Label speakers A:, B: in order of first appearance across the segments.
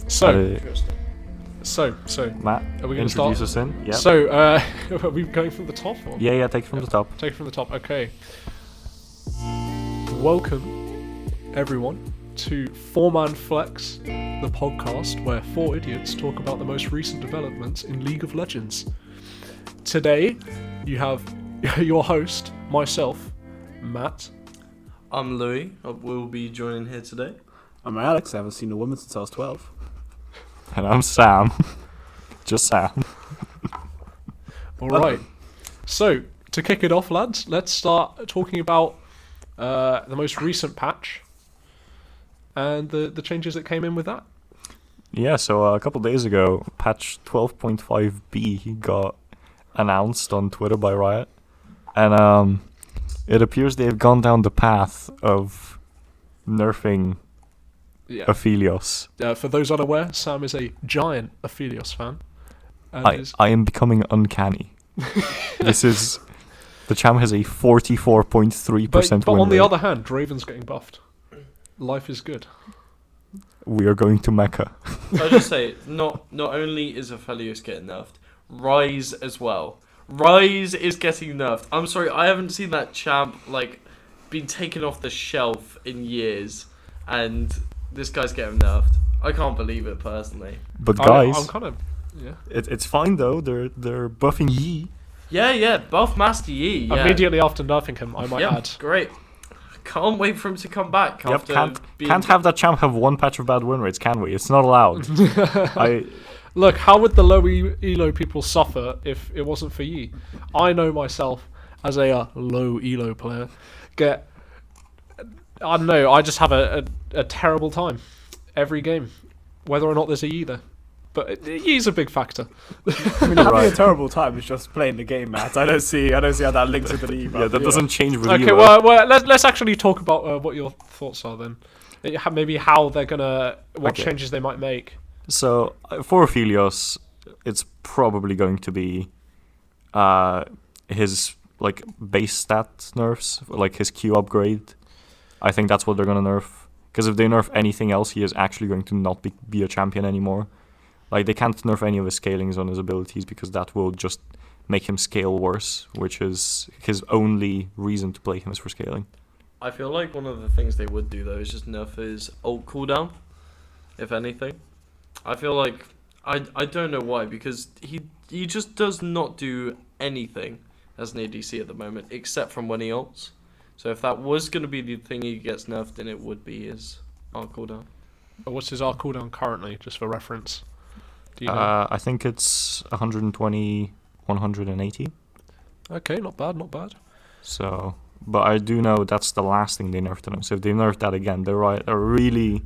A: So,
B: Matt,
A: are we going to start?
B: introduce us in. Yeah.
A: So, are we going from the top? Or?
B: Yeah, take it from the top.
A: Take it from the top. Okay. Welcome, everyone, to Four Man Flex, the podcast where four idiots talk about the most recent developments in League of Legends. Today, you have your host, myself, Matt.
C: I'm Louis. We'll be joining here today.
D: I'm Alex. I haven't seen a woman since I was 12.
B: And I'm Sam. Just Sam.
A: All right. So, to kick it off, lads, let's start talking about the most recent patch and the changes that came in with that.
B: Yeah, so a couple days ago, patch 12.5b got announced on Twitter by Riot. And it appears they've gone down the path of nerfing Aphelios.
A: For those unaware, Sam is a giant Aphelios fan.
B: I am becoming uncanny. The champ has a 44.3%
A: but
B: win
A: on the
B: rate.
A: other hand, Draven's getting buffed. Life is good.
B: We are going to Mecca.
C: I'll just say, not only is Aphelios getting nerfed, Ryze as well. Ryze is getting nerfed. I'm sorry, I haven't seen that champ been taken off the shelf in years, and this guy's getting nerfed. I can't believe it personally.
B: But guys,
A: I'm kind of
B: it's fine though. They're buffing Yi.
C: Yeah, buff Master Yi. Yeah.
A: Immediately after nerfing him, I might add.
C: Great. Can't wait for him to come back.
B: Yep, can't have that champ have one patch of bad win rates, can we? It's not allowed.
A: Look, how would the low elo people suffer if it wasn't for Yi? I know myself as a low elo player I don't know, I just have a terrible time every game, whether or not there's a Yi there. But Yi's a big factor.
D: I mean, having a terrible time is just playing the game, Matt. I don't see how that links into the Eve.
B: Yeah, that doesn't change with
A: Okay,
B: you.
A: well, let's actually talk about what your thoughts are then. Maybe how they're gonna, what changes they might make.
B: So for Aphelios, it's probably going to be his base stat nerfs, his Q upgrade. I think that's what they're gonna nerf. Because if they nerf anything else, he is actually going to not be a champion anymore. They can't nerf any of his scalings on his abilities because that will just make him scale worse, which is his only reason to play him is for scaling.
C: I feel like one of the things they would do though is just nerf his ult cooldown, if anything. I feel like I don't know why, because he just does not do anything as an ADC at the moment except from when he ults. So if that was going to be the thing he gets nerfed, then it would be his R cooldown.
A: What's his R cooldown currently, just for reference? Do you know?
B: I think it's 120, 180.
A: Okay, not bad.
B: So, but I do know that's the last thing they nerfed on him. So if they nerf that again, they're really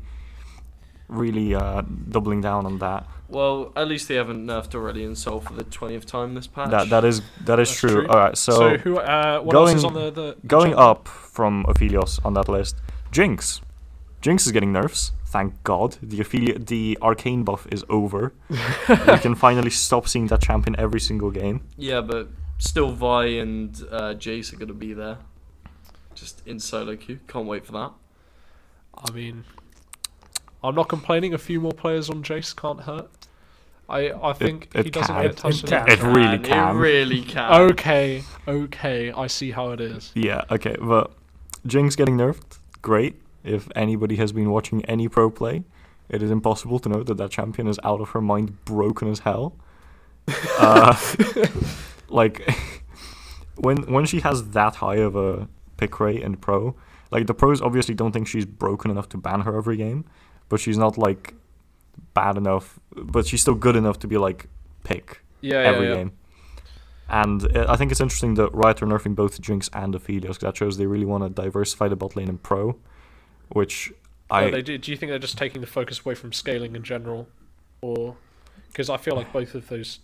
B: doubling down on that.
C: Well, at least they haven't nerfed already in Soul for the 20th time this patch.
B: That is true. All right, so
A: who? What else is on the
B: going up from Aphelios on that list? Jinx. Jinx is getting nerfs. Thank God. The arcane buff is over. We can finally stop seeing that champ in every single game.
C: Yeah, but still Vi and Jace are going to be there. Just in solo queue. Can't wait for that.
A: I mean, I'm not complaining. A few more players on Jace can't hurt. I think he doesn't get touched.
B: It really can.
C: It really can.
A: Okay, I see how it is.
B: Yeah, okay, but Jinx getting nerfed, great. If anybody has been watching any pro play, it is impossible to know that champion is out of her mind, broken as hell. When she has that high of a pick rate in pro, the pros obviously don't think she's broken enough to ban her every game, but she's not bad enough, but she's still good enough to be pick every game. And I think it's interesting that Riot are nerfing both Jinx and Aphelios, because that shows they really want to diversify the bot lane in pro, which
A: they do. Do you think they're just taking the focus away from scaling in general, or because I feel like both of those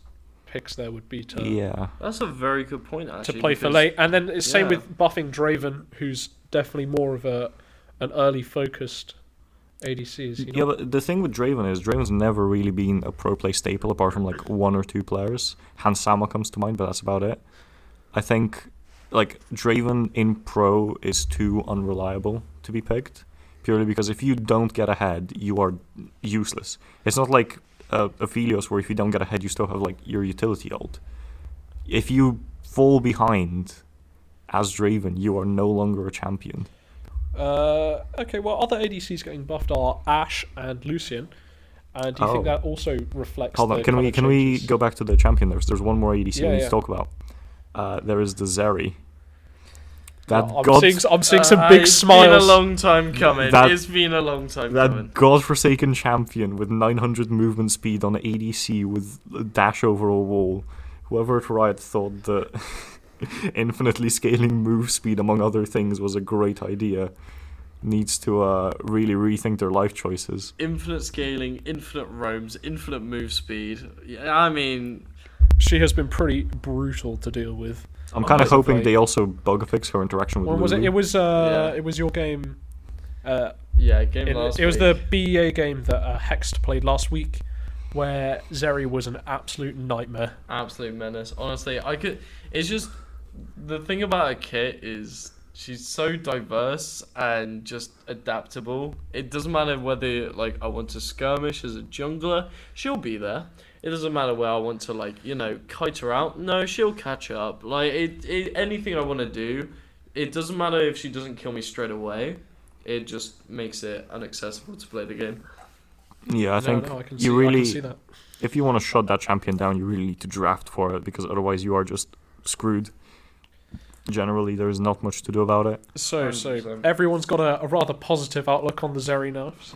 A: picks there would be to
C: That's a very good point actually.
A: To play for late, and then it's same with buffing Draven, who's definitely more of an early focused ADCs. You know?
B: Yeah, but the thing with Draven is Draven's never really been a pro play staple apart from one or two players. Hans Sama comes to mind, but that's about it. I think Draven in pro is too unreliable to be picked purely because if you don't get ahead, you are useless. It's not like Aphelios, where if you don't get ahead, you still have like your utility ult. If you fall behind as Draven, you are no longer a champion.
A: Okay, well, other ADCs getting buffed are Ashe and Lucian. And do you think that also reflects?
B: Hold on, can we go back to the champion? There's one more ADC we need to talk about. There is the Zeri.
A: I'm seeing some big smiles.
C: It's been a long time coming. It's been a long time coming.
B: That godforsaken champion with 900 movement speed on ADC with a dash over a wall. Whoever at Riot thought that infinitely scaling move speed, among other things, was a great idea needs to really rethink their life choices.
C: Infinite scaling, infinite roams, infinite move speed. Yeah, I mean,
A: she has been pretty brutal to deal with.
B: I'm kind of hoping they also bug fix her interaction with
A: When was it?
B: Lulu.
A: It was your game.
C: last
A: It was the BEA game that Hext played last week, where Zeri was an absolute nightmare.
C: Absolute menace. Honestly, it's just the thing about a kit is she's so diverse and just adaptable. It doesn't matter whether like I want to skirmish as a jungler, she'll be there. It doesn't matter where I want to kite her out. No, she'll catch up. Like anything I want to do, it doesn't matter if she doesn't kill me straight away. It just makes it inaccessible to play the game.
B: Yeah, I think
A: I can see that.
B: If you want to shut that champion down, you really need to draft for it, because otherwise you are just screwed. Generally, there is not much to do about it.
A: So everyone's got a rather positive outlook on the Zeri nerfs.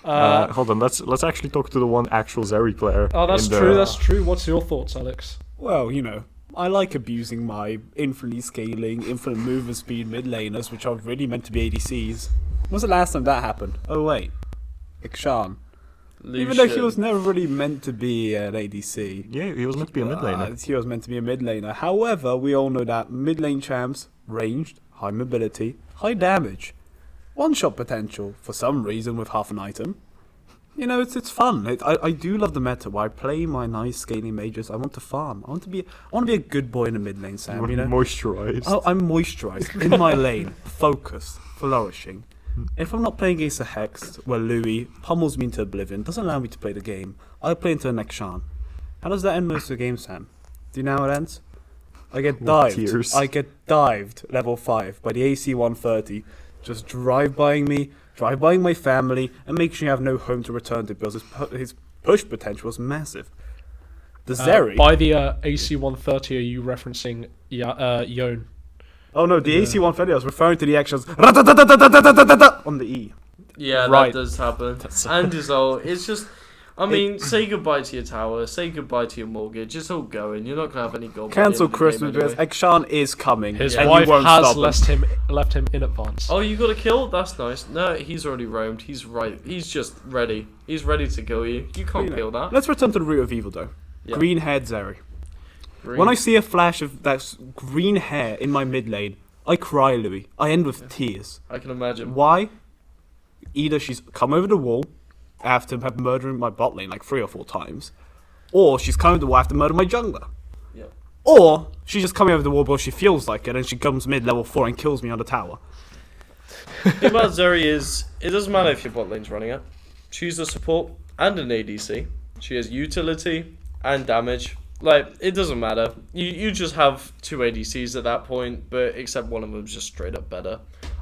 B: Hold on, let's actually talk to the one actual Zeri player.
A: Oh, that's true. That's true. What's your thoughts, Alex?
D: Well, I like abusing my infinitely scaling, infinite movement speed mid laners, which are really meant to be ADCs. When was the last time that happened? Oh wait, Ikshan. Even though he was never really meant to be an ADC.
B: Yeah, he was meant to be a mid laner.
D: He was meant to be a mid laner. However, we all know that mid lane champs, ranged, high mobility, high damage, one-shot potential, for some reason with half an item. It's fun. I do love the meta where I play my nice scaling mages. I want to farm. I want to be a good boy in the mid lane, Sam.
B: Moisturized.
D: Oh, I'm moisturized in my lane, focused, flourishing. If I'm not playing against a Hex where Louis pummels me into oblivion, doesn't allow me to play the game, I play into a Nekshan. How does that end most of the game, Sam? Do you know how it ends? I get dived.
B: Tears.
D: I get dived level 5 by the AC 130. Just drive-buying me, drive-buying my family, and make sure you have no home to return to, because his push potential was massive. The Zeri...
A: By the AC 130, are you referencing Yone?
D: Oh no, the AC 130, I was referring to the actions on the E.
C: Yeah,
A: Right.
C: that does happen. And his ult, it's just... I mean, say goodbye to your tower, say goodbye to your mortgage, it's all going. You're not going to have any gold.
D: Cancel Christmas, because Akshan is coming.
A: His
D: and
A: wife
D: you won't
A: has
D: stop him.
A: left him in advance.
C: Oh, you got a kill? That's nice. No, he's already roamed. He's right. He's just ready. He's ready to kill you. You can't kill that.
D: Let's return to the root of evil, though.
C: Yeah.
D: Green-haired Zeri.
C: Green.
D: When I see a flash of that green hair in my mid lane, I cry, Louis. I end with tears.
C: I can imagine.
D: Why? Either she's come over the wall after murdering my bot lane like 3 or 4 times, or she's come over the wall after murdering my jungler.
C: Yeah.
D: Or she's just coming over the wall because she feels like it, and she comes mid level 4 and kills me on the tower.
C: The thing about Zeri is, it doesn't matter if your bot lane's running it. She's a support and an ADC. She has utility and damage. Like, it doesn't matter. You just have 2 ADCs at that point, but except one of them's just straight up better.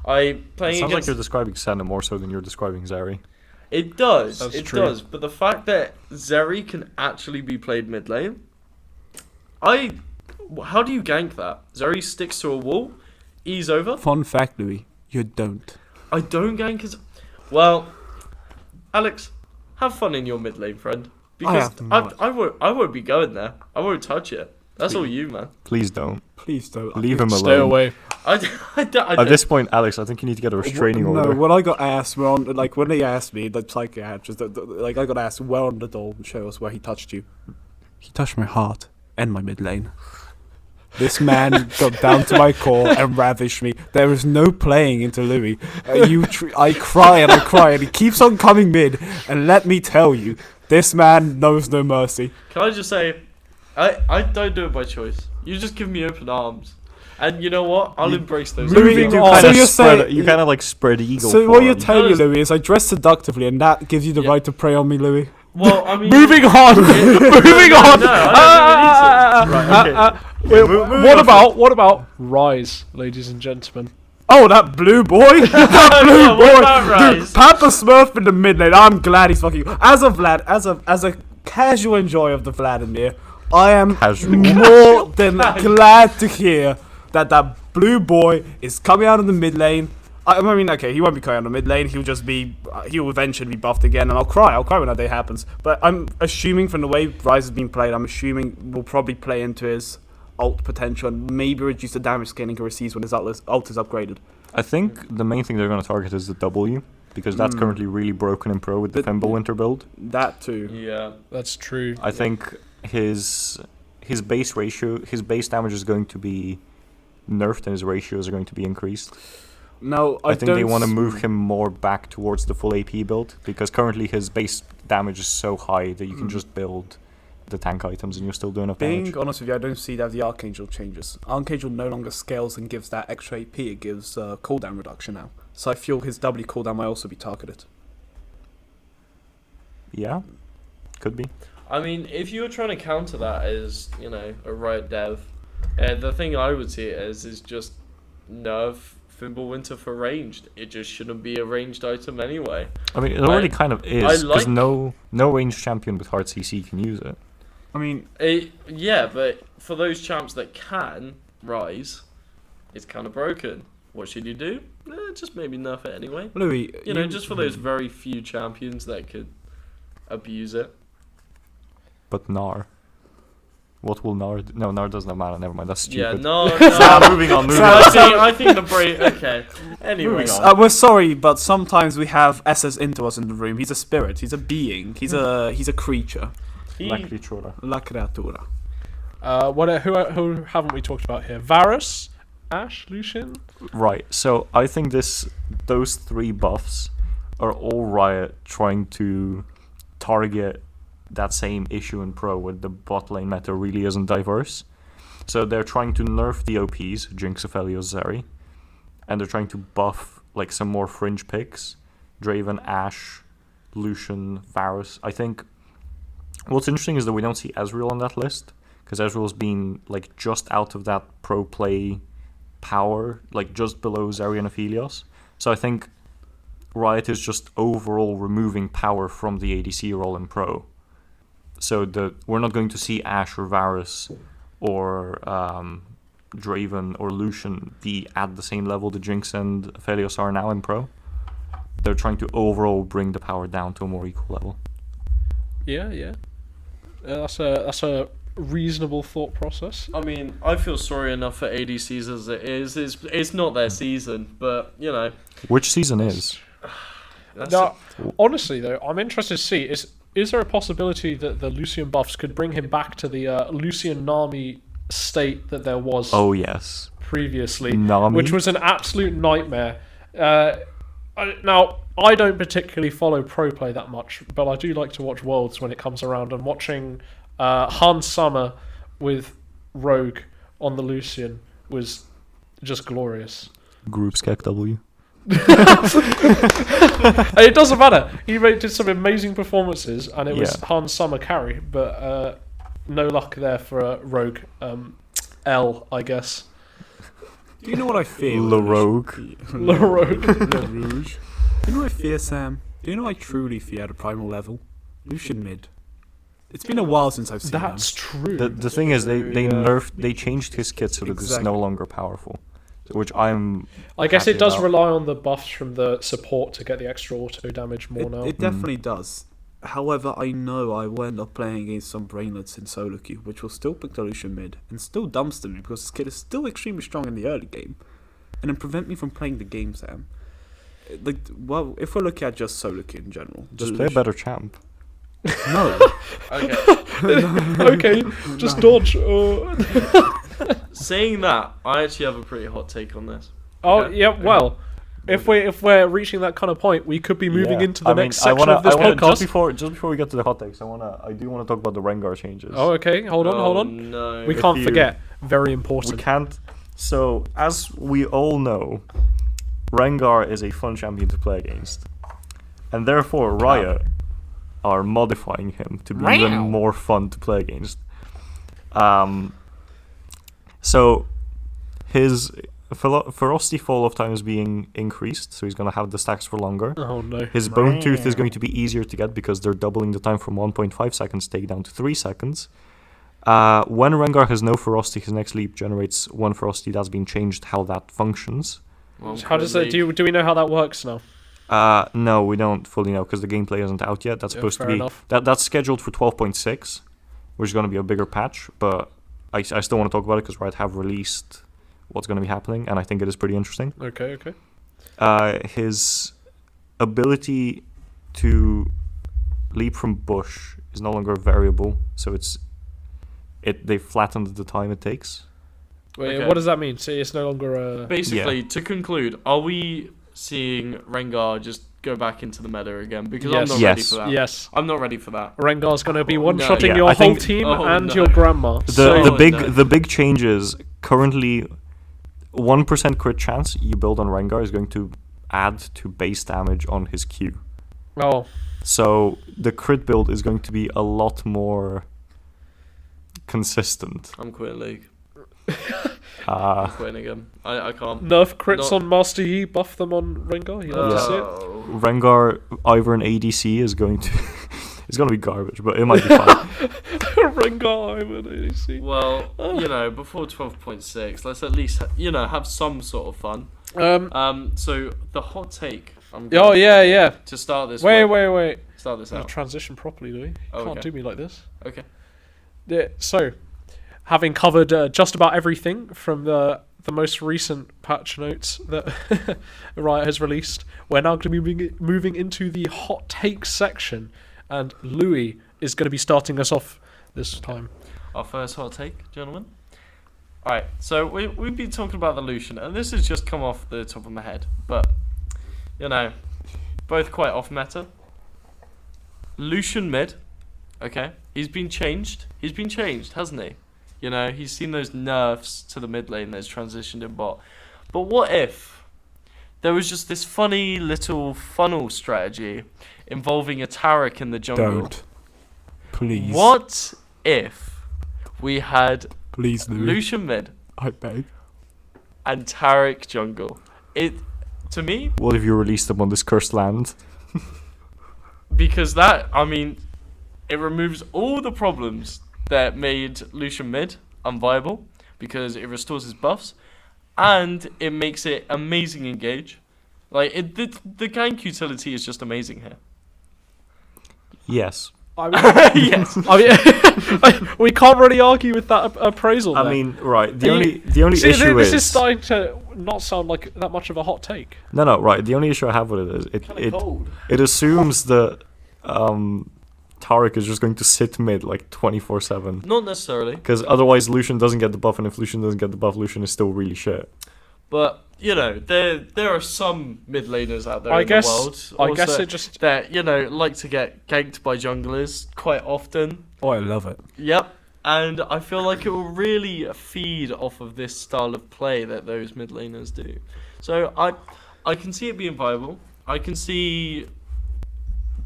B: It sounds like you're describing Senna more so than you're describing Zeri.
C: It does.
A: That's
C: it
A: true.
C: does. But the fact that Zeri can actually be played mid lane, how do you gank that? Zeri sticks to a wall, E's over.
D: Fun fact, Louis, you don't.
C: I don't gank his. Well, Alex, have fun in your mid lane, friend. Because I won't be going there. I won't touch it. That's all you, man.
B: Please don't.
D: Please don't.
B: Leave him alone.
A: Stay away.
B: At this point, Alex, I think you need to get a restraining order.
D: No, when I got asked, when they asked me, the psychiatrist, I got asked, where on the doll show us where he touched you. He touched my heart and my mid lane. This man got down to my core and ravished me. There is no playing into Louis. I cry and I cry, and he keeps on coming mid. And let me tell you, this man knows no mercy.
C: Can I just say, I don't do it by choice. You just give me open arms. And you know what? I'll embrace those.
A: Moving
B: you
A: on.
B: kind
D: So
B: of
D: you're
B: spread,
D: saying-
B: you kind of like spread eagle.
D: So
B: for
D: what you're
B: him.
D: telling me,
C: Does-
D: Louis, is I dress seductively, and that gives you the
C: Yeah.
D: right to prey on me, Louis.
C: Well, I mean,
A: Moving on. Moving on.
C: No, I don't
B: Right, okay.
A: Wait,
B: moving
A: what about Rise, ladies and gentlemen?
D: Oh, that blue boy! That blue
C: Yeah, what
D: boy!
C: about
D: Dude,
C: Rise?
D: Papa Smurf in the mid lane. I'm glad he's fucking. As a casual enjoyer of the Vladimir, I am
B: Casual.
D: more than glad to hear that blue boy is coming out of the mid lane. I mean, okay, he won't be coming out of the mid lane. He'll just be. He'll eventually be buffed again, and I'll cry. I'll cry when that day happens. But I'm assuming from the way Rise has been played, I'm assuming we'll probably play into his ult potential and maybe reduce the damage scaling he receives when his ult is upgraded.
B: I think the main thing they're going to target is the W, because that's currently really broken in Pro with the Fimbulwinter build.
D: That too.
C: Yeah.
A: That's true.
B: I think his base damage is going to be nerfed and his ratios are going to be increased.
D: No,
B: I think they want to move him more back towards the full AP build, because currently his base damage is so high that you can just build the tank items and you're still doing enough damage.
D: Being honest with you, I don't see that the Archangel changes. Archangel no longer scales and gives that extra AP, it gives cooldown reduction now. So I feel his W cooldown might also be targeted.
B: Yeah, could be.
C: I mean, if you were trying to counter that as, you know, a Riot dev, the thing I would see it as is just nerf Fimbulwinter for ranged. It just shouldn't be a ranged item anyway.
B: I mean, it already kind of is, because
C: like-
B: no ranged champion with hard CC can use it.
D: I mean,
C: Yeah, but for those champs that can rise, it's kind of broken. What should you do? Just maybe nerf it anyway.
D: Louis,
C: You know, just for those very few champions that could abuse it.
B: But Gnar. What will Gnar do? No, Gnar doesn't matter. Never mind. That's stupid.
C: Yeah, no.
B: moving on.
C: I think the break. Okay. Anyway,
B: Moving on.
D: we're sorry, but sometimes we have SS into us in the room. He's a spirit. He's a being. He's a creature.
B: La creatura.
D: La creatura.
A: Who haven't we talked about here? Varus, Ashe, Lucian.
B: Right. So I think those three buffs are all Riot trying to target that same issue in Pro, where the bot lane meta really isn't diverse. So they're trying to nerf the OPs, Jinx, Aphelios, Zeri, and they're trying to buff like some more fringe picks, Draven, Ashe, Lucian, Varus. I think what's interesting is that we don't see Ezreal on that list, because Ezreal's been like just out of that pro play power, like just below Zeri and Aphelios. So I think Riot is just overall removing power from the ADC role in Pro. So we're not going to see Ashe or Varus or Draven or Lucian be at the same level the Jinx and Aphelios are now in Pro. They're trying to overall bring the power down to a more equal level.
A: Yeah. That's a reasonable thought process.
C: I mean, I feel sorry enough for ADCs as it is. It's not their season, but you know.
B: Which season is?
C: That's
A: Now, honestly though, I'm interested to see is there a possibility that the Lucian buffs could bring him back to the Lucian Nami state that there was
B: Oh yes.
A: previously,
B: Nami?
A: which was an absolute nightmare. Now, I don't particularly follow pro play that much, but I do like to watch Worlds when it comes around, and watching Hans Summer with Rogue on the Lucian was just glorious.
B: Group Skek W.
A: It doesn't matter. He did some amazing performances, and it was
B: Yeah.
A: Hans Summer carry, but no luck there for Rogue. L, I guess.
D: Do you know what I fear?
B: Le Rogue.
A: Le Rogue.
D: Le Rouge. Do you know what I fear, Sam? Do you know what I truly fear at a primal level? Lucian mid. It's been a while since I've seen
A: That's true.
B: The thing is, they changed his kit so that it's
D: Exactly.
B: no longer powerful, which
A: I guess
B: happy
A: it does
B: about.
A: rely on the buffs from the support to get the extra auto damage more now.
D: It definitely does. However, I know I will end up playing against some brainlets in solo queue, which will still pick the Lucian mid and still dumpster me because this kid is still extremely strong in the early game, and then prevent me from playing the game, Sam. Like, well, if we're looking at just solo queue in general,
B: just
D: the
B: play a
D: Lucian-
B: better champ.
D: No.
C: okay.
A: Okay, just dodge.
C: Saying that, I actually have a pretty hot take on this.
A: Oh yeah, well, if we're reaching that kind of point, we could be moving into the next section of this podcast.
B: Just before we get to the hot takes, I do want to talk about the Rengar changes.
A: Oh, okay. Hold on.
C: No.
A: We
B: If
A: can't
B: you-
A: forget. Very
B: we
A: important.
B: can't. So, as we all know, Rengar is a fun champion to play against. And therefore, Riot are modifying him to be even more fun to play against. So, his ferocity fall-off time is being increased, so he's going to have the stacks for longer.
A: Oh no.
B: His Bone Tooth is going to be easier to get because they're doubling the time from 1.5 seconds take down to 3 seconds. When Rengar has no ferocity, his next leap generates 1 ferocity. That's been changed how that functions.
C: Well,
A: How does that do we know how that works now?
B: No, we don't fully know because the gameplay isn't out yet. That's supposed to
A: fair
B: be
A: enough.
B: that's scheduled for 12.6, which is going to be a bigger patch. But I still want to talk about it because Riot have released what's going to be happening, and I think it is pretty interesting.
A: Okay.
B: His ability to leap from bush is no longer a variable, so they flattened the time it takes.
A: Wait,
C: Okay.
A: what does that mean? So it's no longer a...
C: Basically, to conclude, are we seeing Rengar just go back into the meta again? Because I'm
A: Yes.
C: not
B: Yes.
C: ready for that.
A: Yes.
C: I'm not ready for that.
A: Rengar's going to be
C: Oh,
A: one-shotting
C: no.
B: Yeah,
A: your
B: I
A: whole
B: think-
A: team
C: Oh,
A: and
C: no.
A: your grandma.
B: The
C: no.
B: big changes currently 1% crit chance you build on Rengar is going to add to base damage on his Q.
A: Oh,
B: So the crit build is going to be a lot more consistent.
C: I'm quitting League.
B: Uh,
C: I'm quitting again. I can't.
A: nerf crits
C: Not-
A: on Master Yi, buff them on Rengar. You love to see it.
C: Oh.
B: Rengar Ivern ADC is going to it's going to be garbage, but it might be fun.
A: Rengar, I'm an ADC.
C: Well, before 12.6, let's at least have some sort of fun. So the hot take. I'm
A: Oh
C: going
A: yeah.
C: to start this.
A: Wait.
C: Start this
A: Gotta
C: out.
A: transition properly, Louis.
C: Oh,
A: Can't
C: okay.
A: do me like this.
C: Okay.
A: Yeah, so, having covered just about everything from the most recent patch notes that Riot has released, we're now going to be moving into the hot takes section, and Louis is going to be starting us off this time.
C: Our first hot take, gentlemen. Alright, so we've been talking about the Lucian, and this has just come off the top of my head, but, both quite off meta. Lucian mid, okay, he's been changed, hasn't he? He's seen those nerfs to the mid lane that's transitioned in bot. But what if there was just this funny little funnel strategy involving a Taric in the jungle?
D: Don't. Please.
C: What if we had
D: Please, Louis.
C: Lucian mid
D: I beg.
C: and Taric jungle? To me,
B: What if you release them on this cursed land?
C: because it removes all the problems that made Lucian mid unviable, because it restores his buffs, and it makes it amazing engage. Like, the gank utility is just amazing here.
B: Yes.
A: I mean,
C: Yes.
A: we can't really argue with that appraisal.
B: I
A: there.
B: mean, right. The
A: You-
B: only
A: See,
B: issue
A: this
B: is
A: is starting to not sound like that much of a hot take.
B: no, right. The only issue I have with it is
C: Cold.
B: it assumes that Taric is just going to sit mid like 24/7.
C: Not necessarily,
B: Because otherwise Lucian doesn't get the buff, and if Lucian doesn't get the buff, Lucian is still really shit.
C: but there are some mid laners out there
A: I
C: in
A: guess.
C: the world.
A: I guess
C: also
A: it just.
C: that like to get ganked by junglers quite often.
D: Oh, I love it.
C: Yep. And I feel like it will really feed off of this style of play that those mid laners do. So I can see it being viable. I can see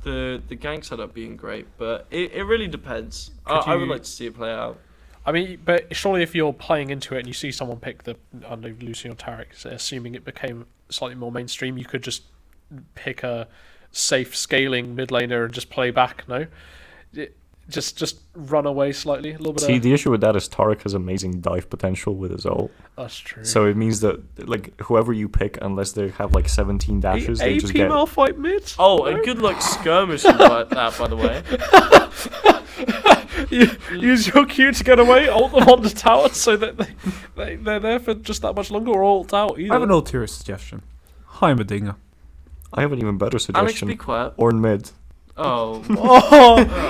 C: the gank setup being great, but it really depends. I would
A: you-
C: like to see it play out.
A: I mean, but surely if you're playing into it and you see someone pick the Lucian or Taric, so assuming it became slightly more mainstream, you could just pick a safe scaling mid laner and just play back. No, just run away slightly a little bit.
B: See, the issue with that is Taric has amazing dive potential with his ult.
A: That's true.
B: So it means that like whoever you pick, unless they have like 17 dashes, they just
A: AP
B: get.
A: Malphite mid.
C: Oh, and good luck skirmishing like that, by the way.
A: You use your Q to get away, ult them on the tower so that they're there for just that much longer, or ult out either.
D: I have an ulterior suggestion. Hi, Medinga.
B: I have an even better
C: Alex,
B: suggestion.
C: be quiet.
B: Ornn mid.
C: Oh.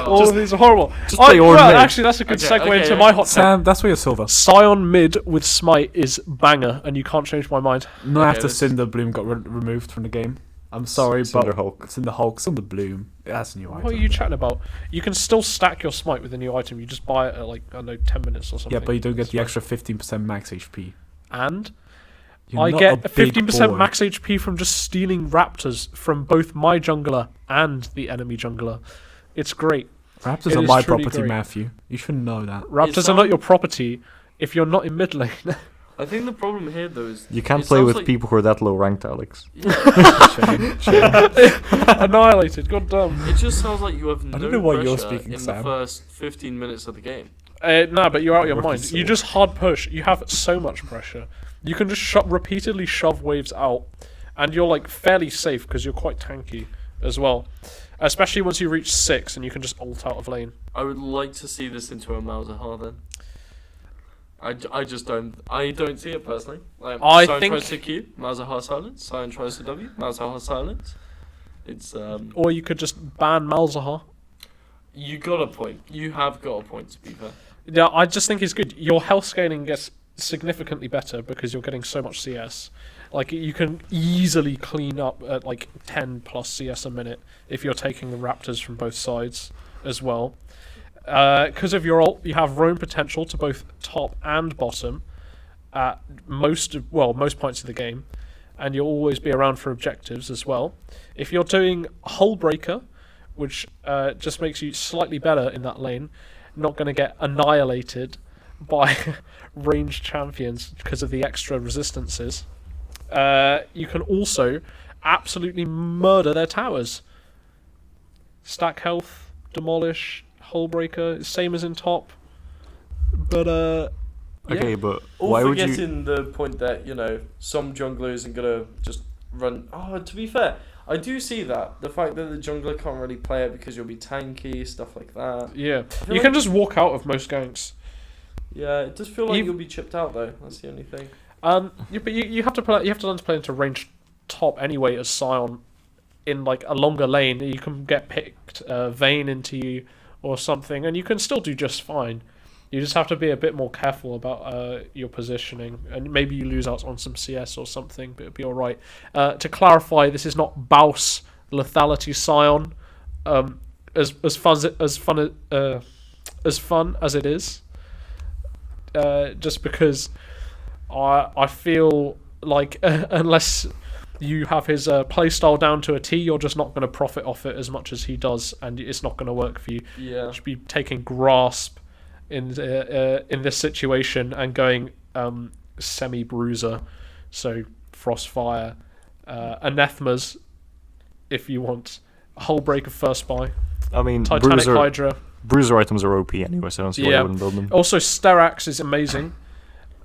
A: All of these are horrible.
B: just play Ornn mid.
A: Actually, that's a good
C: Okay,
A: segue
C: okay,
A: into
C: yeah.
A: my hot take.
D: Sam, that's where you're silver.
A: Scion mid with smite is banger, and you can't change my mind.
D: Not
C: Okay,
D: after
C: this-
D: Cinder Bloom got removed from the game. I'm sorry,
B: Cinder
D: but
B: Hulk.
D: Cinder Hulk, Cinder Bloom. That's a new item.
A: What are you chatting about? You can still stack your smite with a new item. You just buy it at 10 minutes or something.
D: Yeah, but you don't get
A: It's
D: the
A: fine.
D: extra 15% max HP.
A: and
D: You're
A: I
D: not
A: get
D: a big
A: 15%
D: boy.
A: max HP from just stealing raptors from both my jungler and the enemy jungler. It's great.
D: Raptors
A: It
D: are
A: is
D: my
A: truly
D: property,
A: great.
D: Matthew. You should know that.
A: Raptors are not your property if you're not in mid lane.
C: I think the problem here though is
B: You can't
C: it
B: play
C: sounds
B: with
C: like-
B: people who are that low ranked, Alex.
D: Shame.
A: Annihilated, goddamn.
C: It just sounds like you have no
D: don't know why you're
C: pressure
D: speaking,
C: in
D: Sam.
C: the first 15 minutes of the game.
A: No, but you're out of your
D: Rookie
A: mind. You
D: sword.
A: just hard push. You have so much pressure. You can just repeatedly shove waves out, and you're like fairly safe because you're quite tanky as well. Especially once you reach 6 and you can just ult out of lane.
C: I would like to see this into a Malzahar then. I just don't see it personally. Like,
A: I
C: Sion
A: think-
C: tries to Q, Malzahar silence. Sion tries to W, Malzahar silence. It's
A: Or you could just ban Malzahar.
C: you got a point. You have got a point to be fair.
A: Yeah, I just think it's good. Your health scaling gets significantly better because you're getting so much CS. Like, you can easily clean up at like 10 plus CS a minute if you're taking the raptors from both sides as well. Because of your ult, you have roam potential to both top and bottom at most points of the game, and you'll always be around for objectives as well. If you're doing Hull Breaker, which just makes you slightly better in that lane, not going to get annihilated by ranged champions because of the extra resistances. You can also absolutely murder their towers. Stack health, demolish, hull breaker, same as in top. But
B: Okay,
A: yeah.
B: but
C: All
B: why would you?
C: forgetting the point that, some jungler isn't gonna just run. Oh, to be fair, I do see that. The fact that the jungler can't really play it because you'll be tanky, stuff like that.
A: Yeah,
C: feel
A: you
C: like-
A: can just walk out of most ganks.
C: Yeah, it does feel like
A: You-
C: you'll be chipped out though. That's the only thing.
A: But you have to play. You have to learn to play into ranged top anyway as Sion. In like a longer lane, you can get picked Vayne into you or something, and you can still do just fine. You just have to be a bit more careful about your positioning, and maybe you lose out on some CS or something, but it'll be all right. To clarify, this is not Baus lethality Sion. As fun as it is, just because I feel like unless you have his playstyle down to a T, you're just not going to profit off it as much as he does, and it's not going to work for you.
C: Yeah.
A: You should be taking grasp in this situation and going semi bruiser, so frostfire, anathemas if you want, hull breaker first buy,
B: I mean,
A: Titanic Hydra.
B: bruiser items are OP anyway, so I don't see why
A: Yeah.
B: I wouldn't build them.
A: Also, Sterax is amazing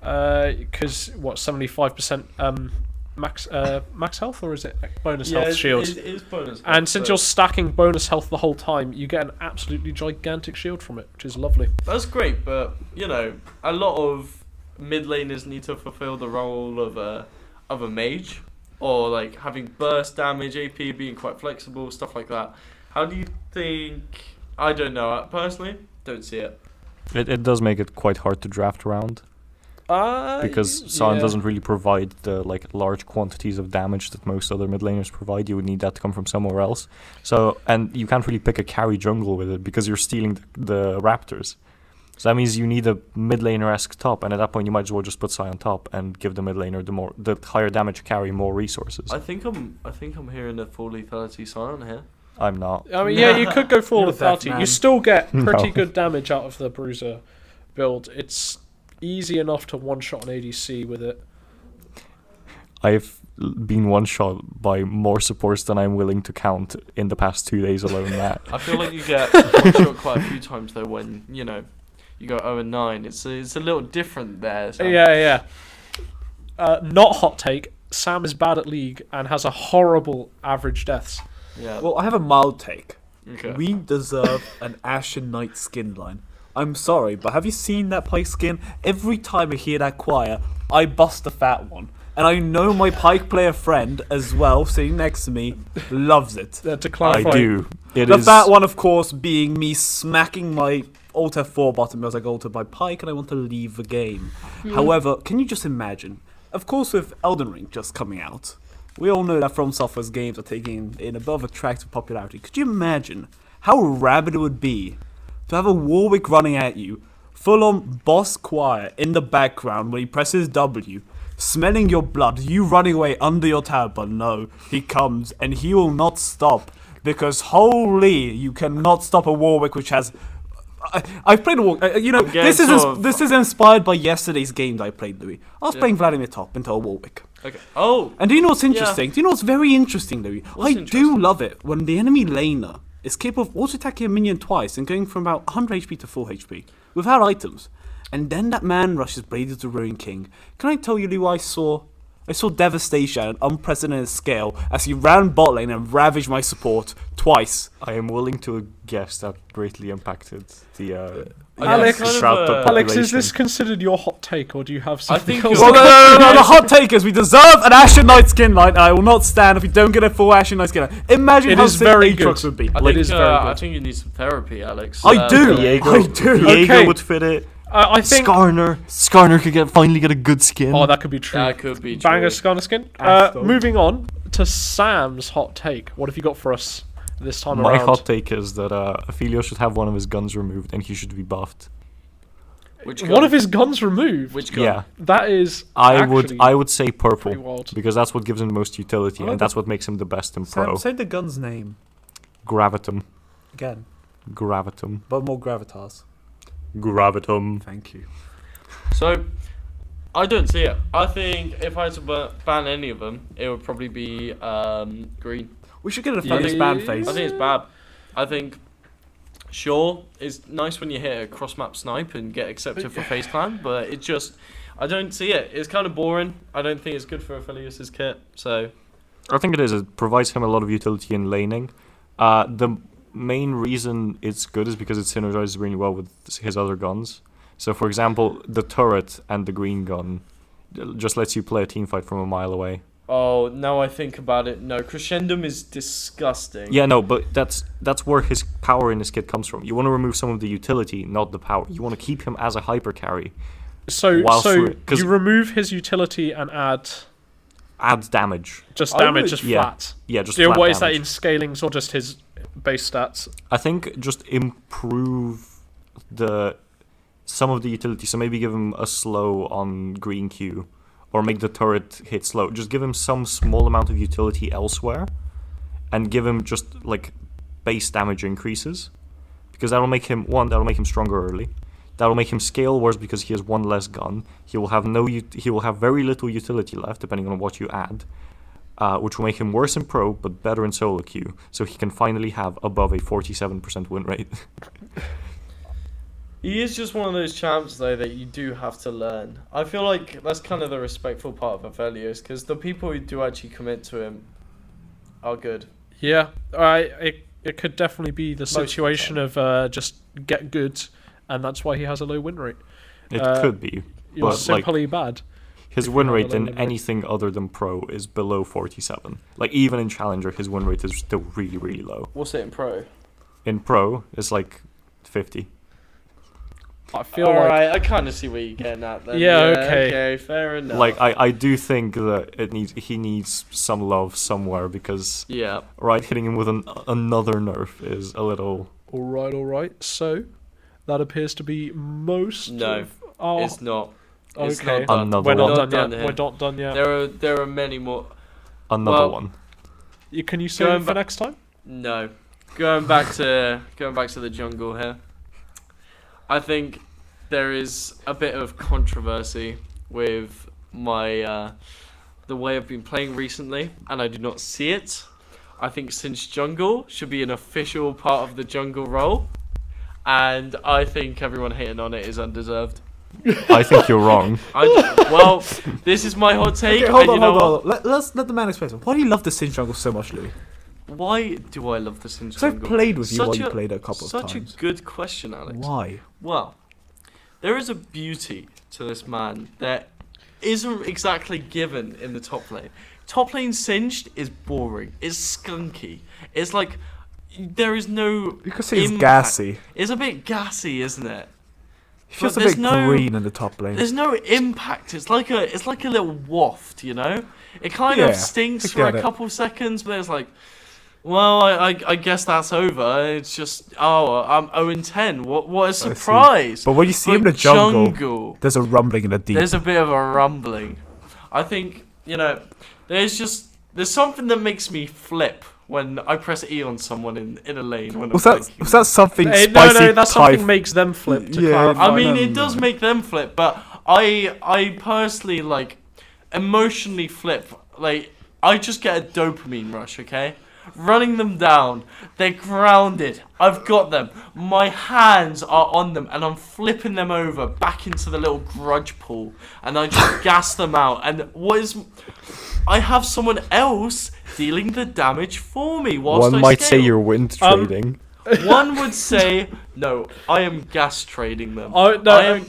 A: because 75% max health, or is it bonus health shield?
C: It is bonus.
A: And
C: health,
A: since
C: but
A: you're stacking bonus health the whole time, you get an absolutely gigantic shield from it, which is lovely.
C: that's great, but a lot of mid laners need to fulfill the role of a mage, or like having burst damage, AP being quite flexible, stuff like that. How do you think? I don't know. I personally, don't see it.
B: It does make it quite hard to draft around because Sion doesn't really provide the large quantities of damage that most other mid laners provide. You would need that to come from somewhere else. So, and you can't really pick a carry jungle with it because you're stealing the raptors. So that means you need a mid laner-esque top, and at that point you might as well just put Sion top and give the mid laner the higher damage carry more resources.
C: I think I'm hearing a full lethality Sion here.
B: I'm not.
A: I mean, yeah, you could go full
D: You're a death
A: lethality.
D: man.
A: You still get pretty
B: No.
A: good damage out of the bruiser build. It's easy enough to one-shot an ADC with it.
B: I've been one shot by more supports than I'm willing to count in the past 2 days alone, Matt.
C: I feel like you get one shot quite a few times though when you go 0-9. It's a little different there. So.
A: Yeah. Not hot take. Sam is bad at League and has a horrible average deaths.
C: Yeah.
D: Well, I have a mild take.
C: Okay.
D: We deserve an Ashen Knight skin line. I'm sorry, but have you seen that Pike skin? Every time I hear that choir, I bust a fat one. And I know my Pike player friend as well, sitting next to me, loves it.
A: To
B: I
A: clarify,
B: do. It
D: The
B: is.
D: fat one, of course, being me smacking my Alt F4 button as I go to my Pike and I want to leave the game. However, can you just imagine? Of course, with Elden Ring just coming out, we all know that From Software's games are taking in above attractive popularity. Could you imagine how rabid it would be to have a Warwick running at you, full on boss choir in the background when he presses W, smelling your blood, you running away under your tower, but no, he comes and he will not stop because holy, you cannot stop a Warwick which has. I've played a Warwick. This is inspired by yesterday's game that I played, Louis. I was playing Vladimir Top into a Warwick.
C: Okay. Oh.
D: And do you know what's interesting? Do you know what's very interesting, Louis? Do love it when the enemy laner is capable of auto-attacking a minion twice and going from about 100 HP to 4 HP without items. And then that man rushes Brady to Ruin King. Can I tell you, Louis, I saw devastation at an unprecedented scale as he ran bot lane and ravaged my support twice.
B: I am willing to guess that greatly impacted the
A: Alex,
B: Shroud population.
A: Alex, is this considered your hot take, or do you have something else?
D: Well, no, the hot take is we deserve an Ashen Knight skin line, and I will not stand if we don't get a full Ashen Knight skin line. Imagine how sick Aatrox would be.
A: It is very good.
C: I think you need some therapy, Alex.
D: I do.
B: Diego
A: Okay.
B: would fit it.
A: I think
B: Skarner could finally get a good skin.
A: Oh, that could be true.
C: That could be true.
A: Banger Skarner skin. Moving on to Sam's hot take. What have you got for us this time
B: My
A: around?
B: hot take is that Ophelio should have one of his guns removed and he should be buffed.
C: Which gun?
A: One of his guns removed.
C: Which gun?
B: Yeah,
A: That is.
B: I
A: actually
B: would say
A: pretty
B: purple
A: wild.
B: because that's what gives him the most utility and that's what makes him the best in pro.
D: Say the gun's name
B: Gravitum,
D: again,
B: Gravitum,
D: but more gravitas.
B: Gravitum.
D: Thank you.
C: So, I don't see it. I think if I had to ban any of them, it would probably be green.
D: We should get a famous ban phase.
C: I think it's bad. I think, sure, it's nice when you hit a cross-map snipe and get accepted for FaZe Clan, but it just, I don't see it. It's kind of boring. I don't think it's good for Aphelios' kit, so...
B: I think it is. It provides him a lot of utility in laning. The main reason it's good is because it synergizes really well with his other guns. So, for example, the turret and the green gun just lets you play a team fight from a mile away.
C: Oh, now I think about it, no. Crescendum is disgusting.
B: Yeah, no, but that's where his power in his kit comes from. You want to remove some of the utility, not the power. You want to keep him as a hyper carry.
A: So you remove his utility and add
B: damage.
A: just damage, just
B: Yeah.
A: flat.
B: Yeah, just
A: Yeah,
B: flat
A: what is that
B: damage.
A: in scalings or just his base stats?
B: I think just improve some of the utility. So maybe give him a slow on green Q, or make the turret hit slow. Just give him some small amount of utility elsewhere, and give him just like base damage increases, because that'll make him stronger early. That'll make him scale worse because he has one less gun. He will have very little utility left depending on what you add, which will make him worse in pro but better in solo queue. So he can finally have above a 47% win rate.
C: He is just one of those champs, though, that you do have to learn. I feel like that's kind of the respectful part of Aphelios, because the people who do actually commit to him are good.
A: Yeah, it could definitely be the situation of just get good, and that's why he has a low win rate.
B: It could be,
A: You're
B: but
A: simply bad.
B: his
A: if
B: win
A: you have a
B: rate
A: low
B: in
A: win rate.
B: anything other than pro is below 47. Like even in challenger, his win rate is still really, really low.
C: What's it in pro?
B: In pro, it's like 50.
A: I feel
C: Alright, I kind of see where you're getting at then.
A: Yeah, okay.
C: Okay, fair enough.
B: Like I do think that he needs some love somewhere because
C: Yeah.
B: hitting him with another nerf is a little.
A: All right. So that appears to be most.
C: No,
A: of our...
C: It's not. It's
A: Okay.
C: not done.
B: Another
A: We're not
B: one.
A: done
C: Done
A: yet.
C: here.
A: We're not done yet.
C: There are many more.
B: Another
C: Well-
B: one.
A: Can you save
C: Going
A: it for
C: back-
A: next time?
C: No, going back to the jungle here. I think there is a bit of controversy with my the way I've been playing recently, and I do not see it. I think since jungle should be an official part of the jungle role, and I think everyone hating on it is undeserved.
B: I think you're wrong.
C: Well, this is my hot take.
D: Okay, hold
C: and
D: on,
C: you know
D: hold on. Let's let the man explain. Why do you love the Sin Jungle so much, Louis?
C: what? Why do I love this in
D: Because I've
C: jungle?
D: played with you
C: Such
D: while you
C: a-
D: played it a couple of
C: Such
D: times.
C: a good question, Alex.
D: Why?
C: Well, there is a beauty to this man that isn't exactly given in the top lane. Top lane Singed is boring. It's skunky. It's like there is no.
D: Because he's
C: impact.
D: gassy.
C: It's a bit gassy, isn't it?
D: He feels
C: But
D: a
C: there's
D: bit
C: no-
D: green in the top lane.
C: There's no impact. It's like a little waft, you know. It kind
D: Yeah,
C: of stinks
D: I
C: for a
D: get it.
C: couple seconds, but it's like, well, I guess that's over. It's just I'm 0-10. What a
D: see.
C: surprise!
D: But when you see him in the
C: But
D: jungle, there's a rumbling in the deep.
C: there's a bit of a rumbling. I think, there's something that makes me flip when I press E on someone in a lane. When
D: Was
C: I'm
D: that something
A: Hey,
D: spicy?
A: no, that's
D: Thai
A: something makes them flip. To
D: Yeah,
A: clarify.
C: I mean,
D: No,
C: it does make them flip, but I personally emotionally flip. Like, I just get a dopamine rush. Okay, running them down, they're grounded. I've got them. My hands are on them, and I'm flipping them over back into the little grudge pool, and I just gas them out. And I have someone else dealing the damage for me whilst
B: One
C: I
B: might say
C: scale.
B: you're wind trading.
C: One would say, no, I am gas trading them.
A: Oh, no,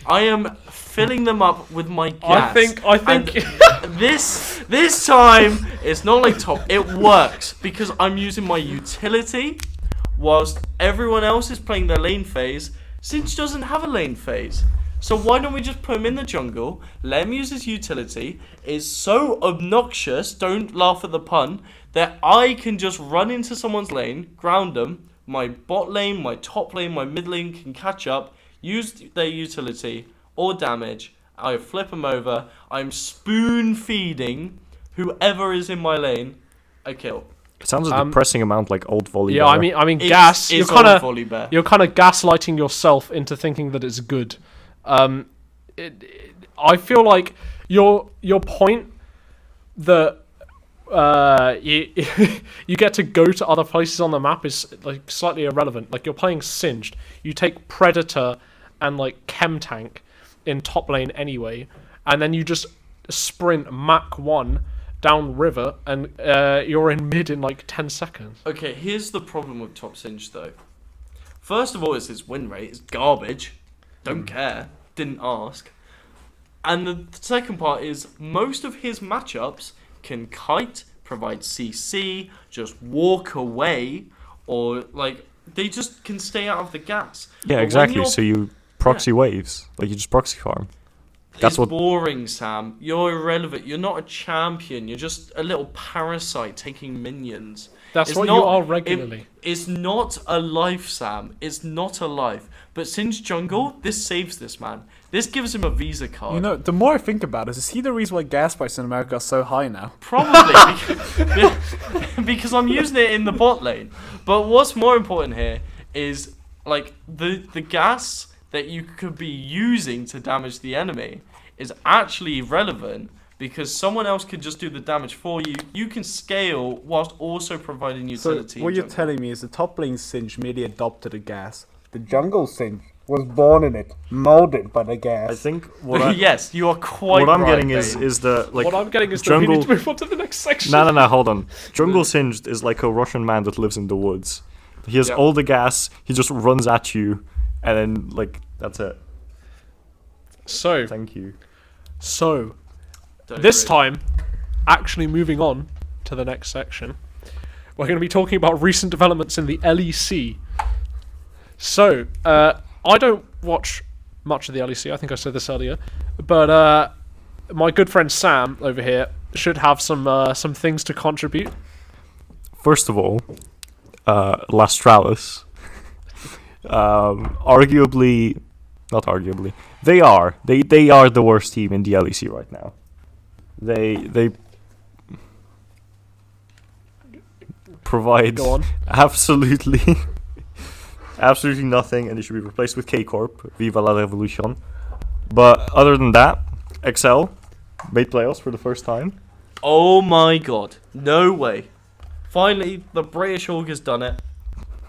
C: I am filling them up with my gas.
A: I think.
C: And this time it's not like top. It works because I'm using my utility, whilst everyone else is playing their lane phase. Singe doesn't have a lane phase. So why don't we just put him in the jungle, let him use his utility? It's so obnoxious, don't laugh at the pun, that I can just run into someone's lane, ground them, my bot lane, my top lane, my mid lane can catch up, use their utility or damage, I flip them over, I'm spoon feeding whoever is in my lane a kill.
B: It sounds a depressing amount like old volley.
A: Yeah,
B: bear.
A: I mean, gas.
C: It's
A: You're kind of
C: volley bear.
A: you're kind of gaslighting yourself into thinking that it's good. I feel like your point that you get to go to other places on the map is like slightly irrelevant. Like, you're playing Singed, you take Predator and like Chem Tank in top lane anyway, and then you just sprint Mach 1 down river, and you're in mid in like 10 seconds.
C: Okay, here's the problem with Top Singe though. First of all, it's his win rate. It's garbage. Don't care. Didn't ask. And the second part is most of his matchups can kite, provide CC, just walk away, or like they just can stay out of the gas.
B: Yeah,
C: But when
B: exactly.
C: you're-
B: So you proxy waves, like you just proxy farm. That's
C: it's
B: what-
C: boring, Sam. You're irrelevant. You're not a champion. You're just a little parasite taking minions.
A: That's
C: It's
A: what you
C: not-
A: are regularly.
C: It's not a life, Sam. It's not a life. But since jungle, this saves this man. This gives him a Visa card.
D: You know, the more I think about it, is he the reason why gas prices in America are so high now?
C: Probably because I'm using it in the bot lane. But what's more important here is like the gas that you could be using to damage the enemy is actually relevant because someone else could just do the damage for you. You can scale whilst also providing
D: So
C: utility.
D: what
C: in
D: you're
C: jungle.
D: telling me is the top lane Singe merely adopted a gas. The jungle Singe was born in it, molded by the gas.
B: I think what
C: Yes, you are quite
B: I'm
C: right,
B: getting
C: babe.
B: is the like
A: What I'm getting is that we
B: jungle.
A: need to move on to the next section.
B: No, hold on. Jungle Singed is like a Russian man that lives in the woods. He has
C: Yep.
B: all the gas. He just runs at you, and then like that's it.
A: So
B: Thank you.
C: Don't
A: this
C: agree.
A: time, actually moving on to the next section, we're going to be talking about recent developments in the LEC. So, I don't watch much of the LEC, I think I said this earlier, but my good friend Sam over here should have some things to contribute.
B: First of all, Lastralis. Arguably, not arguably, they are the worst team in the LEC right now. They provide
A: Go on.
B: absolutely nothing, and they should be replaced with K Corp. Viva la Revolution. But other than that, XL made playoffs for the first time.
C: Oh my god. No way. Finally, the British org has done it.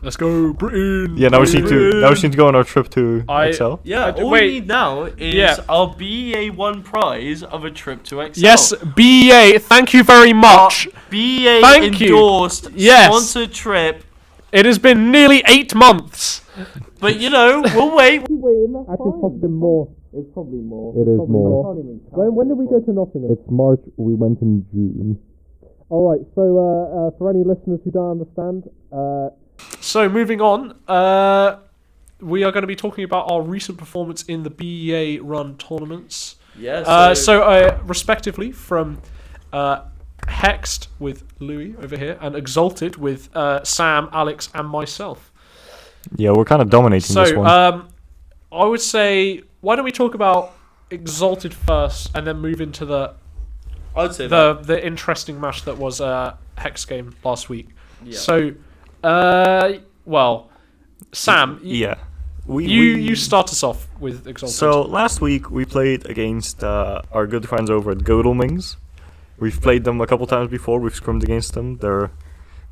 A: Let's go, Britain!
B: Yeah, now we need to go on our trip to XL.
C: Yeah, all
A: wait.
C: we need now is
A: Yeah.
C: our BA1 prize of a trip to XL.
A: Yes, BEA, thank you very much.
C: BA
A: Thank you.
C: endorsed,
A: Yes.
C: sponsored trip.
A: It has been nearly 8 months.
C: But you know, we'll wait.
A: Actually, it's probably more.
C: It's probably more.
B: It is more.
A: When did we go to Nottingham?
B: It's March. We went in June.
A: All right. So, for any listeners who don't understand, so moving on, we are going to be talking about our recent performance in the BEA run tournaments.
C: Yeah.
A: Respectively from Hexed with Louis over here and Exalted with Sam, Alex, and myself.
B: Yeah, we're kind of dominating this
A: So,
B: one.
A: I would say, why don't we talk about Exalted first and then move into the
C: I'd say that.
A: the interesting match that was Hex game last week.
C: Yeah.
A: So, well, Sam,
B: Yeah.
A: you start us off with Exalted.
B: So last week we played against our good friends over at Godelmings. We've played them a couple times before. We've scrimmed against them. They're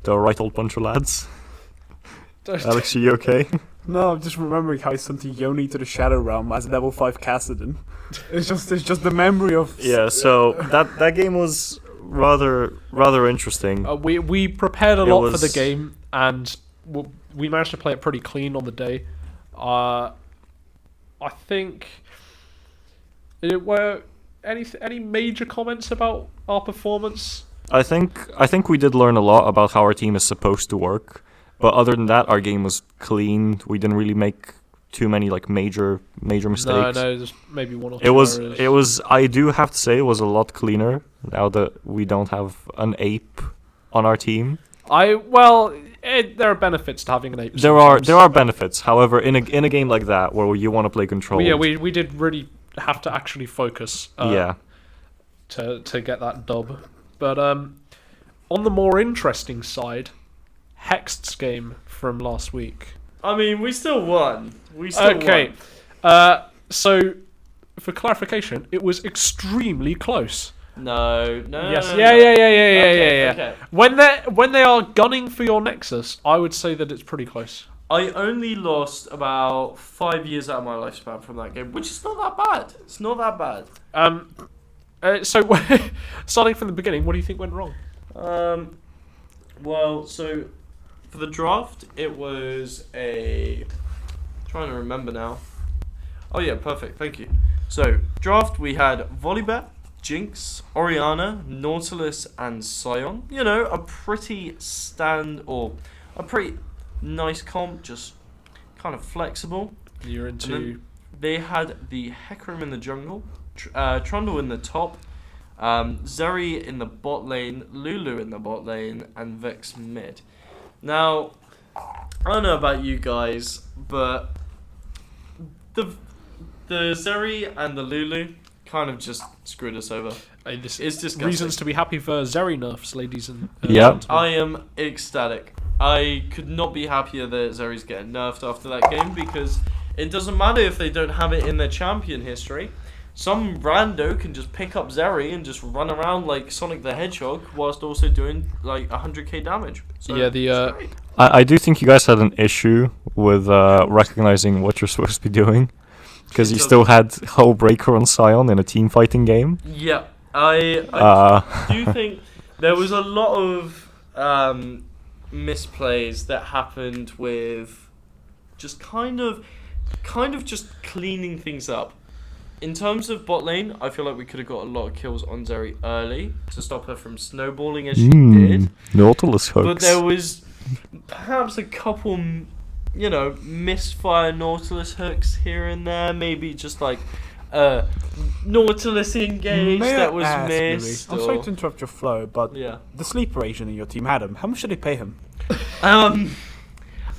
B: a right old bunch of lads. Alex, are you okay?
D: No, I'm just remembering how I sent Yoni to the Shadow Realm as level 5 Kassadin. It's just the memory of.
B: Yeah. So that game was rather interesting.
A: we prepared a lot for the
B: was-
A: game, and we managed to play it pretty clean on the day. I think. Were any major comments about our performance?
B: I think we did learn a lot about how our team is supposed to work. But other than that, our game was clean. We didn't really make too many like major mistakes.
A: No, there's maybe one or two.
B: It
A: errors.
B: was. I do have to say, it was a lot cleaner now that we don't have an ape on our team.
A: There are benefits to having an ape.
B: There are benefits. However, in a game like that where you want to play control,
A: we did really have to actually focus. To get that dub, but on the more interesting side, Hexed's game from last week.
C: I mean, we still won.
A: Okay, so for clarification, it was extremely close.
C: No.
A: Yes.
C: No,
A: Yeah.
C: Okay, okay.
A: When they are gunning for your Nexus, I would say that it's pretty close.
C: I only lost about 5 years out of my lifespan from that game, which is not that bad. It's not that bad.
A: So starting from the beginning, what do you think went wrong?
C: Well, so for the draft, it was trying to remember now. Oh yeah, perfect. Thank you. So draft, we had Volibear, Jinx, Orianna, Nautilus, and Scion. You know, a pretty nice comp, just kind of flexible.
A: You're
C: And
A: into
C: then they had the Hecarim in the jungle, Trundle in the top, Zeri in the bot lane, Lulu in the bot lane, and Vex mid. Now, I don't know about you guys, but the Zeri and the Lulu kind of just screwed us over.
A: this
C: It's disgusting.
A: reasons to be happy for Zeri nerfs, ladies and
B: Yeah.
A: gentlemen.
C: I am ecstatic. I could not be happier that Zeri's getting nerfed after that game, because it doesn't matter if they don't have it in their champion history. Some rando can just pick up Zeri and just run around like Sonic the Hedgehog whilst also doing like 100k damage. So,
A: Yeah,
C: it's great.
B: I do think you guys had an issue with recognizing what you're supposed to be doing, because you still had Hullbreaker on Scion in a team fighting game.
C: Yeah, I do think there was a lot of misplays that happened with just kind of just cleaning things up. In terms of bot lane, I feel like we could have got a lot of kills on Zeri early to stop her from snowballing as she did.
B: Nautilus hooks.
C: But there was perhaps a couple, misfire Nautilus hooks here and there. Maybe just like Nautilus engage
D: May I
C: that was
D: ask, Louis,
C: missed.
D: I'm sorry to interrupt your flow, but
C: Yeah.
D: the sleeper agent in your team, Adam, how much did they pay him?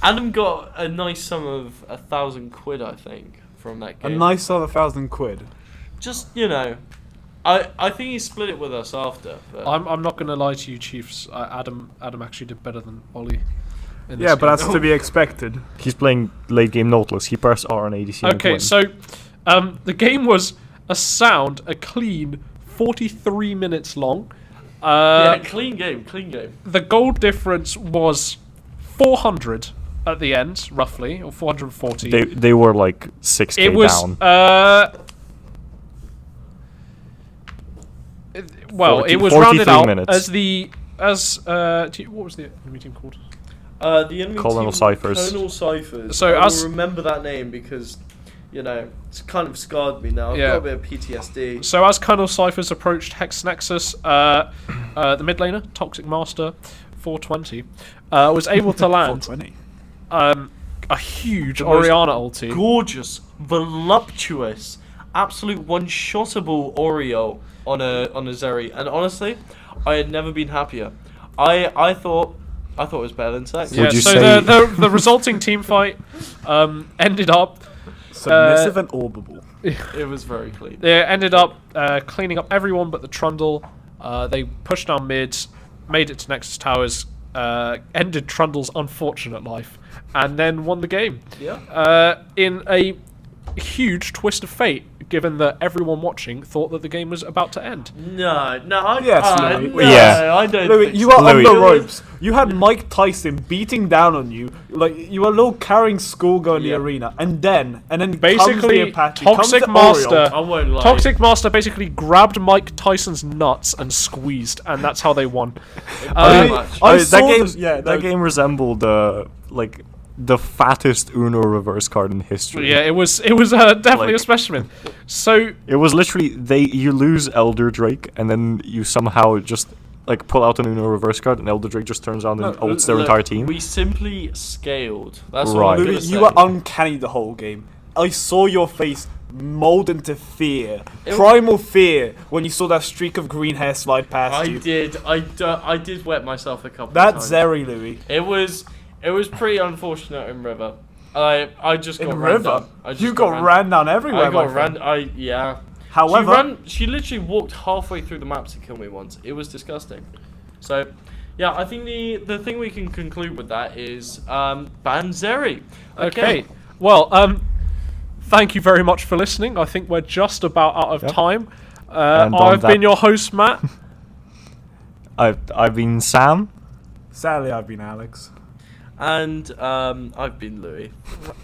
C: Adam got a nice sum of 1,000 quid, I think, from that
D: A
C: game.
D: nice sum of 1,000 quid.
C: Just, I think he split it with us after. But
A: I'm not going to lie to you, Chiefs. Adam actually did better than Ollie. in this
D: Yeah, but
A: game.
D: that's to be expected.
B: He's playing late game Nautilus. He pressed R on ADC. and
A: Okay,
B: win.
A: so the game was a clean 43 minutes long.
C: yeah, clean game.
A: The goal difference was 400 at the end, roughly, or 440.
B: they were like 6k
A: It was
B: down.
A: It was
B: 43
A: rounded out
B: minutes.
A: what was the enemy team called?
C: The enemy
B: Colonel
C: team,
B: Cyphers.
C: Colonel Cyphers.
A: So
C: I
A: as-
C: will remember that name because, it's kind of scarred me now. I've
A: Yeah.
C: got a bit of PTSD.
A: So as Colonel Cyphers approached Hex Nexus, the mid laner, Toxic Master, 420, was able to land
D: 420.
A: a huge
C: The most
A: Orianna ulti.
C: Gorgeous, voluptuous, absolute one-shottable Oreo on a Zeri, and honestly, I had never been happier. I thought it was better than sex.
A: Yeah,
B: Would you
A: so
B: say-
A: the resulting team fight ended up
D: Submissive and orbable.
C: It was very clean.
A: they ended up cleaning up everyone but the Trundle. They pushed down mid, made it to Nexus Towers, ended Trundle's unfortunate life, and then won the game.
C: Yeah.
A: In a huge twist of fate, given that everyone watching thought that the game was about to end.
C: No,
D: Yes,
C: no,
D: Louis.
B: Yeah.
C: I don't
D: Louis,
C: think
D: you
C: so.
D: were on
B: Louis.
D: the ropes. You had Mike Tyson beating down on you, like you were a little carrying schoolgirl in the
C: Yeah.
D: arena, and then
A: Basically,
D: comes the Apache, comes
A: Toxic
D: the
A: Master,
D: Oriole.
C: I won't lie.
A: Toxic Master basically grabbed Mike Tyson's nuts and squeezed, and that's how they won.
C: Pretty
A: Uh,
C: much.
D: I
B: that
D: saw
B: game,
D: this- yeah,
B: that
D: no.
B: game resembled like the fattest Uno reverse card in history.
A: Yeah, it was definitely
B: Like-
A: a specimen. So
B: It was literally you lose Elder Drake and then you somehow just like pull out an Uno reverse card and Elder Drake just turns around and ults their
C: Look,
B: entire team.
C: We simply scaled. That's
B: Right.
C: what I'm
D: Louis,
C: gonna
D: you
C: say.
D: were uncanny the whole game. I saw your face mold into fear,
C: It-
D: primal fear, when you saw that streak of green hair slide past
C: I
D: you.
C: did. I did wet myself a couple
D: That's
C: of times.
D: Zeri, Louis.
C: It was pretty unfortunate in River. I just got
D: In
C: ran
D: River,
C: down. I just
D: you got ran down everywhere.
C: I
D: my
C: got
D: friend.
C: ran. Yeah.
D: However,
C: She literally walked halfway through the map to kill me once. It was disgusting. So, yeah, I think the thing we can conclude with that is ban Zeri.
A: okay, well, thank you very much for listening. I think we're just about out of
B: Yep.
A: time.
B: And on
A: I've been
B: that-
A: your host, Matt.
B: I've been Sam.
D: sadly, I've been Alex.
C: And I've been Louis.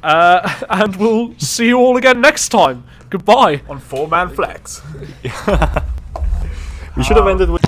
A: And we'll see you all again next time. Goodbye.
D: On 4-Man Flex.
B: We should have ended with